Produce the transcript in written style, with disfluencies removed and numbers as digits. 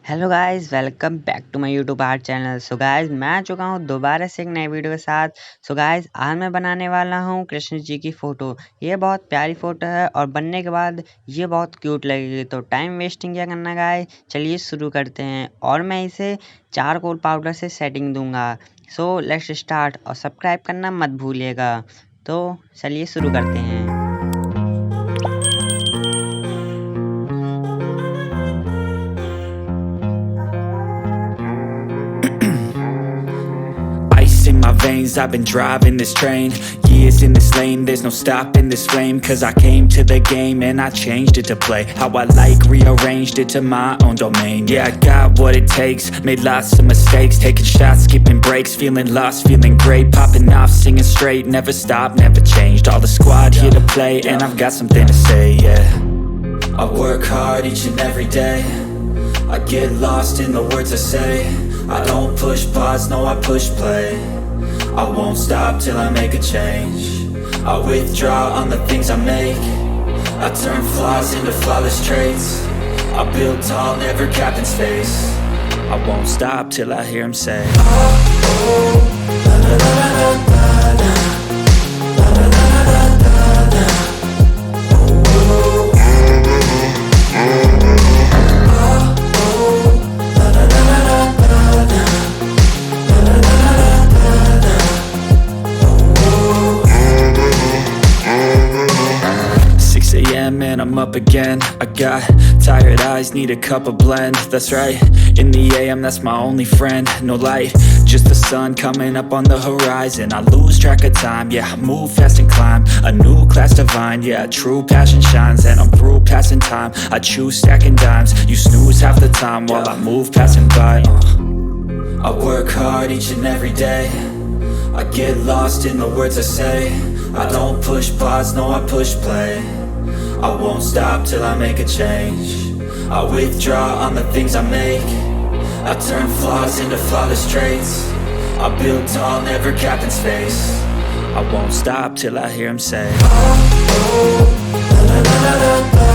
Hello guys, welcome back to my YouTube art channel. So guys, मैं आ चुका हूँ दोबारा से एक नए वीडियो के साथ। सो गाइस, आज मैं बनाने वाला हूँ कृष्ण जी की फ़ोटो। ये बहुत प्यारी फ़ोटो है और बनने के बाद ये बहुत क्यूट लगेगी। तो टाइम वेस्टिंग क्या करना गाइस, चलिए शुरू करते हैं। और मैं इसे चारकोल पाउडर से सेटिंग दूंगा। सो लेट्स स्टार्ट और सब्सक्राइब करना मत भूलिएगा। तो चलिए शुरू करते हैं। Ice in my veins, I've been driving this train. Years in this lane, there's no stopping this flame. Cause I came to the game and I changed it to play how I like, rearranged it to my own domain. Yeah, I got what it takes, made lots of mistakes, taking shots, skipping breaks, feeling lost, feeling great, popping off, singing straight, never stopped, never changed. All the squad here to play and I've got something to say, yeah. I work hard each and every day, I get lost in the words I say. I don't push pause, no I push play. I won't stop till I make a change. I withdraw on the things I make. I turn flaws into flawless traits. I build tall, never capped in space. I won't stop till I hear him say, oh, oh, la la la la la la. And I'm up again. I got tired eyes, need a cup of blend. That's right, in the AM, that's my only friend. No light, just the sun coming up on the horizon. I lose track of time, yeah, I move fast and climb a new class divine, yeah, true passion shines. And I'm through passing time, I choose stacking dimes. You snooze half the time while I move passing by. I work hard each and every day, I get lost in the words I say. I don't push pause, no I push play. I won't stop till I make a change. I withdraw on the things I make. I turn flaws into flawless traits. I build tall, never capped in space. I won't stop till I hear him say, oh, oh, la la la la la.